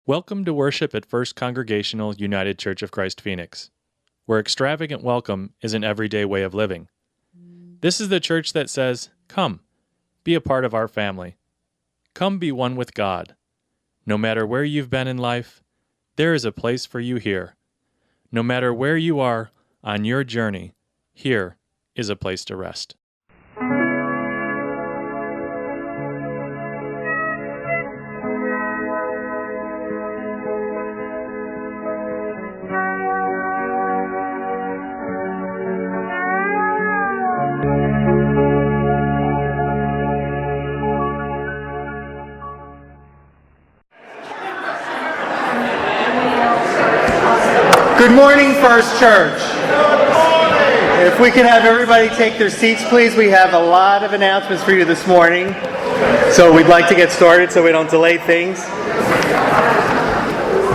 Welcome to worship at First Congregational United Church of Christ Phoenix, where extravagant welcome is an everyday way of living. This is the church that says, "Come, be a part of our family. Come be one with God. No matter where you've been in life, there is a place for you here. No matter where you are on your journey, here is a place to rest." Good morning, First Church. If we can have everybody take their seats, please. We have a lot of announcements for you this morning. So we'd like to get started so we don't delay things.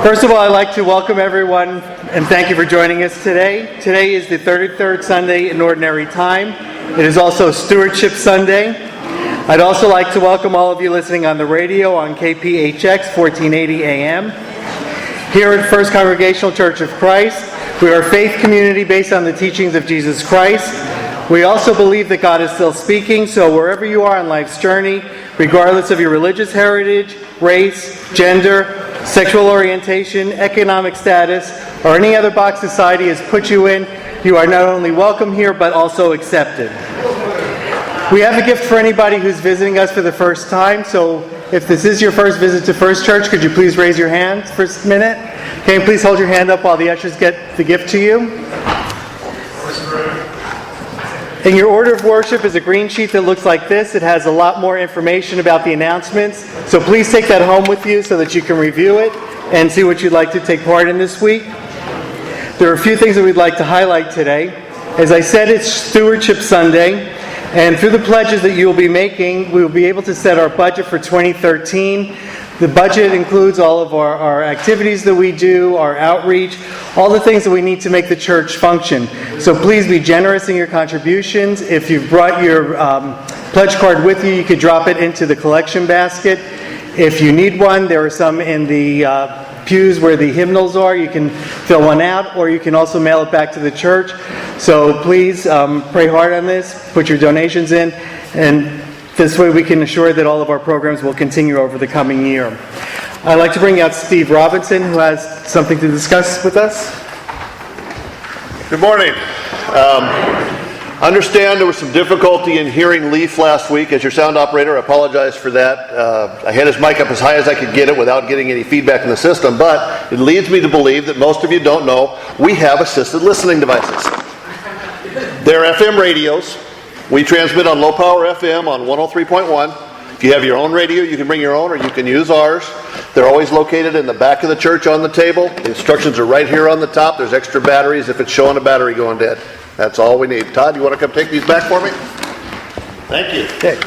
First of all, I'd like to welcome everyone and thank you for joining us today. Today is the 33rd Sunday in Ordinary Time. It is also Stewardship Sunday. I'd also like to welcome all of you listening on the radio on KPHX 1480 AM. Here at First Congregational Church of Christ, we are a faith community based on the teachings of Jesus Christ. We also believe that God is still speaking, so wherever you are on life's journey, regardless of your religious heritage, race, gender, sexual orientation, economic status, or any other box society has put you in, you are not only welcome here, but also accepted. We have a gift for anybody who's visiting us for the first time, so if this is your first visit to First Church, could you please raise your hand for a minute? Okay, and please hold your hand up while the ushers get the gift to you. In your order of worship is a green sheet that looks like this. It has a lot more information about the announcements, so please take that home with you so that you can review it and see what you'd like to take part in this week. There are a few things that we'd like to highlight today. As I said, it's Stewardship Sunday. And through the pledges that you will be making, we will be able to set our budget for 2013. The budget includes all of our activities that we do, our outreach, all the things that we need to make the church function. So please be generous in your contributions. If you've brought your pledge card with you, you could drop it into the collection basket. If you need one, there are some in the pews where the hymnals are. You can fill one out, or you can also mail it back to the church. So please pray hard on this, put your donations in, and this way we can assure that all of our programs will continue over the coming year. I'd like to bring out Steve Robinson, who has something to discuss with us. Good morning. Understand there was some difficulty in hearing Leaf last week. As your sound operator, I apologize for that. I had his mic up as high as I could get it without getting any feedback in the system, but it leads me to believe that most of you don't know we have assisted listening devices. They're FM radios. We transmit on low power FM on 103.1. If you have your own radio, you can bring your own or you can use ours. They're always located in the back of the church on the table. The instructions are right here on the top. There's extra batteries if it's showing a battery going dead. That's all we need. Todd, you want to come take these back for me? Thank you. Okay.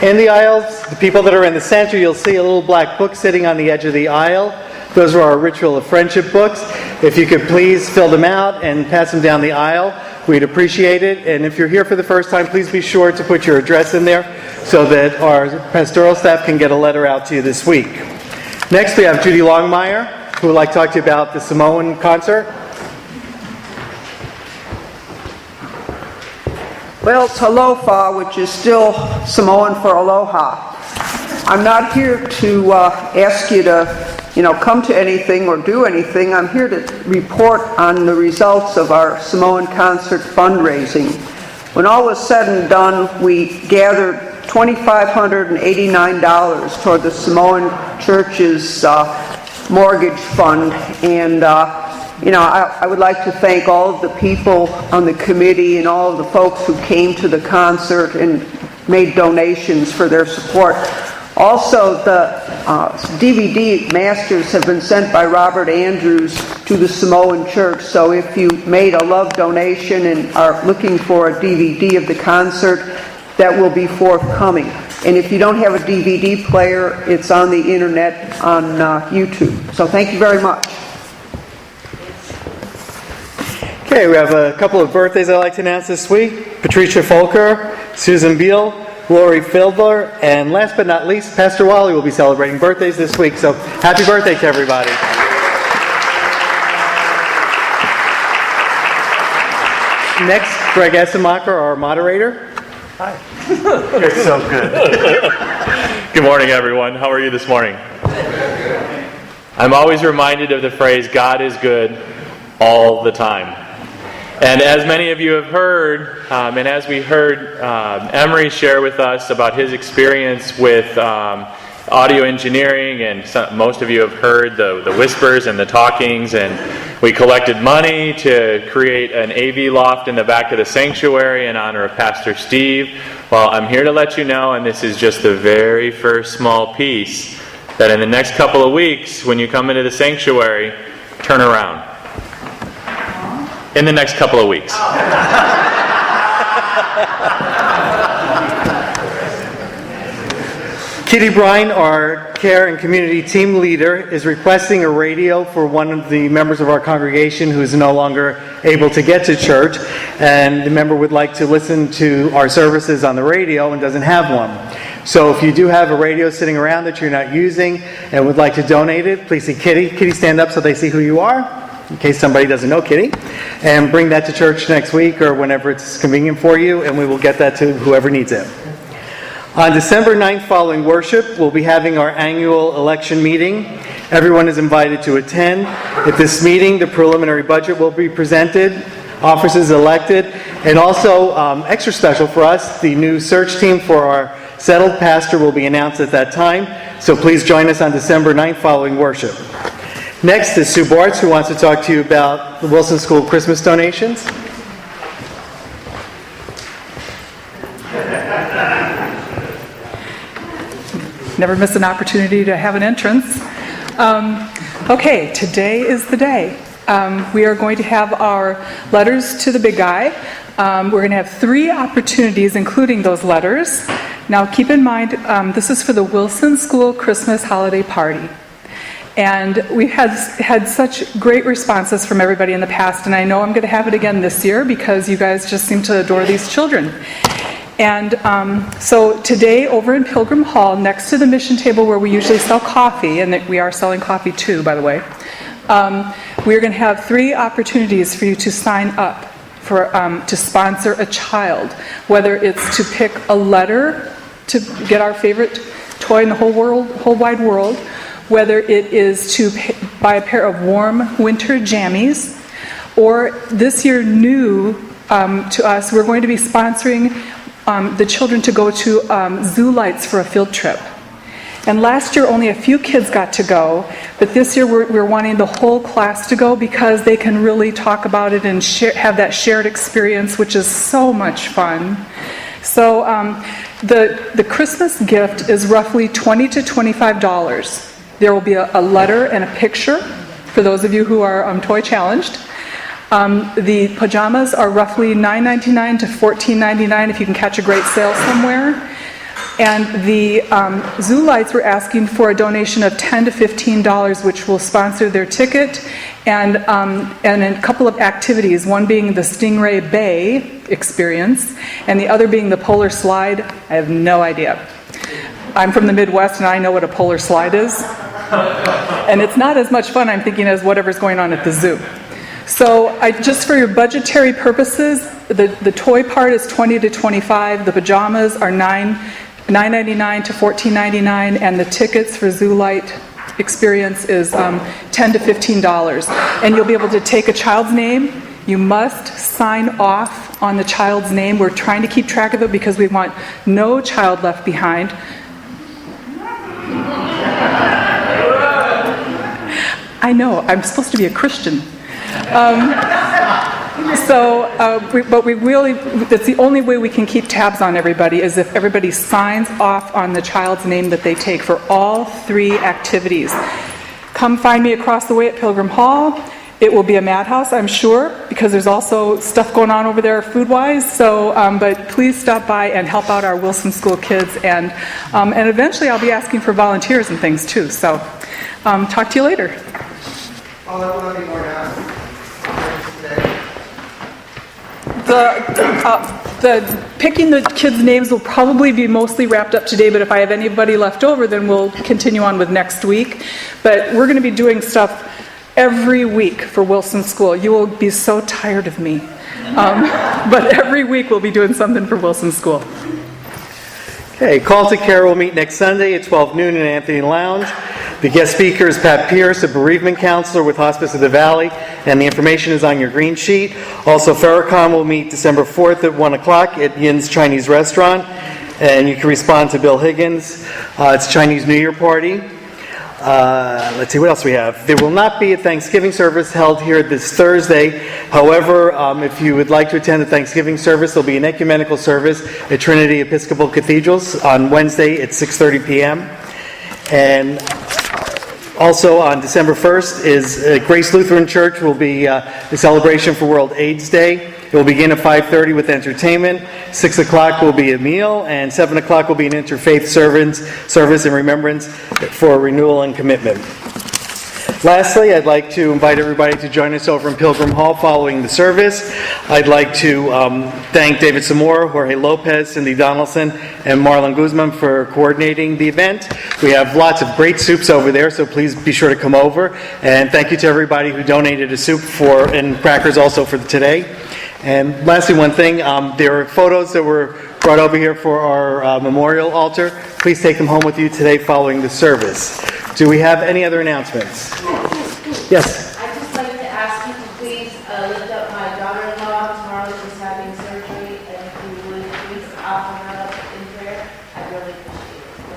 In the aisles, the people that are in the center, you'll see a little black book sitting on the edge of the aisle. Those are our Ritual of Friendship books. If you could please fill them out and pass them down the aisle, we'd appreciate it. And if you're here for the first time, please be sure to put your address in there so that our pastoral staff can get a letter out to you this week. Next, we have Judy Longmire, who would like to talk to you about the Samoan concert. Well, it's alofa, which is still Samoan for aloha. I'm not here to ask you to, come to anything or do anything. I'm here to report on the results of our Samoan concert fundraising. When all was said and done, we gathered $2,589 toward the Samoan Church's mortgage fund, and I would like to thank all of the people on the committee and all of the folks who came to the concert and made donations for their support. Also, the DVD masters have been sent by Robert Andrews to the Samoan Church, so if you made a love donation and are looking for a DVD of the concert, that will be forthcoming. And if you don't have a DVD player, it's on the internet on YouTube. So thank you very much. Okay, we have a couple of birthdays I'd like to announce this week. Patricia Folker, Susan Beal, Lori Filber, and last but not least, Pastor Wally will be celebrating birthdays this week. So happy birthday to everybody. Next, Greg Essemacher, our moderator. Hi. You're so good. Good morning, everyone. How are you this morning? I'm always reminded of the phrase, God is good all the time. And as many of you have heard, and as we heard Emery share with us about his experience with audio engineering, and most of you have heard the whispers and the talkings, and we collected money to create an AV loft in the back of the sanctuary in honor of Pastor Steve. Well, I'm here to let you know, and this is just the very first small piece, that in the next couple of weeks, when you come into the sanctuary, turn around. In the next couple of weeks. Kitty Brine, our care and community team leader, is requesting a radio for one of the members of our congregation who is no longer able to get to church, and the member would like to listen to our services on the radio and doesn't have one. So if you do have a radio sitting around that you're not using and would like to donate it, please see Kitty. Kitty, stand up so they see who you are, in case somebody doesn't know Kitty, and bring that to church next week or whenever it's convenient for you, and we will get that to whoever needs it. On December 9th, following worship, we'll be having our annual election meeting. Everyone is invited to attend. At this meeting, the preliminary budget will be presented, officers elected, and also, extra special for us, the new search team for our settled pastor will be announced at that time. So please join us on December 9th following worship. Next is Sue Bartz, who wants to talk to you about the Wilson School Christmas donations. Never miss an opportunity to have an entrance. Okay, today is the day. We are going to have our letters to the big guy. We're going to have 3 opportunities, including those letters. Now, keep in mind, this is for the Wilson School Christmas Holiday Party. And we've had such great responses from everybody in the past, and I know I'm going to have it again this year because you guys just seem to adore these children. And so today, over in Pilgrim Hall, next to the mission table where we usually sell coffee, and we are selling coffee too, by the way, we're going to have 3 opportunities for you to sign up for to sponsor a child, whether it's to pick a letter to get our favorite toy in the whole wide world, whether it is to buy a pair of warm winter jammies, or this year new to us, we're going to be sponsoring the children to go to Zoo Lights for a field trip. And last year only a few kids got to go, but this year we're wanting the whole class to go because they can really talk about it and have that shared experience, which is so much fun. So the Christmas gift is roughly $20 to $25. There will be a letter and a picture for those of you who are toy challenged. The pajamas are roughly $9.99 to $14.99 if you can catch a great sale somewhere. And the Zoo Lights were asking for a donation of $10 to $15, which will sponsor their ticket and a couple of activities, one being the Stingray Bay experience, and the other being the polar slide. I have no idea. I'm from the Midwest, and I know what a polar slide is. And it's not as much fun, I'm thinking, as whatever's going on at the zoo. So just for your budgetary purposes, the toy part is $20 to $25, the pajamas are $9.99 to $14.99, and the tickets for Zoo Light experience is $10 to $15. And you'll be able to take a child's name. You must sign off on the child's name. We're trying to keep track of it because we want no child left behind. I know, I'm supposed to be a Christian. But we really, that's the only way we can keep tabs on everybody is if everybody signs off on the child's name that they take for all 3 activities. Come find me across the way at Pilgrim Hall. It will be a madhouse, I'm sure, because there's also stuff going on over there food-wise. So, but please stop by and help out our Wilson School kids, and eventually I'll be asking for volunteers and things too. So, talk to you later. picking the kids' names will probably be mostly wrapped up today, but if I have anybody left over, then we'll continue on with next week. But we're going to be doing stuff every week for Wilson School. You will be so tired of me. But every week we'll be doing something for Wilson School. Okay, Call to Care will meet next Sunday at 12 noon in Anthony Lounge. The guest speaker is Pat Pierce, a bereavement counselor with Hospice of the Valley, and the information is on your green sheet. Also, Farrakhan will meet December 4th at 1 o'clock at Yin's Chinese Restaurant, and you can respond to Bill Higgins. It's Chinese New Year party. Let's see, what else we have? There will not be a Thanksgiving service held here this Thursday. However, if you would like to attend the Thanksgiving service, there'll be an ecumenical service at Trinity Episcopal Cathedrals on Wednesday at 6:30 p.m. And also on December 1st is Grace Lutheran Church will be the celebration for World AIDS Day. It will begin at 5:30 with entertainment. 6 o'clock will be a meal, and 7 o'clock will be an interfaith service in remembrance for renewal and commitment. Lastly, I'd like to invite everybody to join us over in Pilgrim Hall following the service. I'd like to thank David Zamora, Jorge Lopez, Cindy Donaldson, and Marlon Guzman for coordinating the event. We have lots of great soups over there, so please be sure to come over. And thank you to everybody who donated a soup and crackers also for today. And lastly, one thing, there are photos that were brought over here for our memorial altar. Please take them home with you today following the service. Do we have any other announcements? Yes. I'd just like to ask you to please lift up my daughter-in-law. Tomorrow she's having surgery, and if you would please offer her up in prayer, I'd really appreciate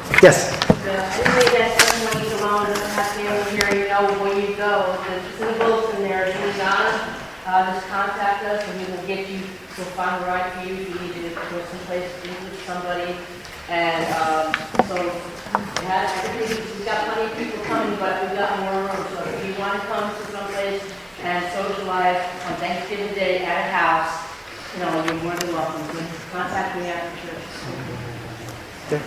it. Yes. Anyway, that's when you go on, doesn't have to be here, you know where you go. It's in the bulletin there. If you're not, just contact us, and we will get you, we'll find the right for you if you need to go someplace to meet with somebody. And so we've got plenty of people coming, but we've got more room. So if you want to come to someplace and socialize on Thanksgiving Day at a house, you know, you're more than welcome. You can contact me after church.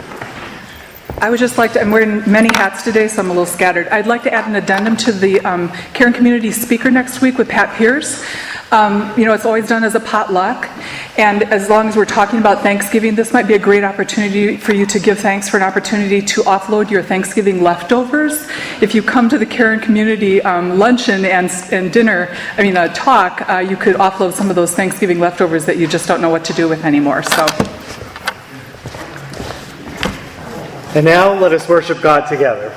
I would just like to, I'm wearing many hats today, so I'm a little scattered. I'd like to add an addendum to the Care and Community speaker next week with Pat Pierce. It's always done as a potluck, and as long as we're talking about Thanksgiving, this might be a great opportunity for you to give thanks for an opportunity to offload your Thanksgiving leftovers. If you come to the Care and Community luncheon and dinner, talk, you could offload some of those Thanksgiving leftovers that you just don't know what to do with anymore. So. And now let us worship God together.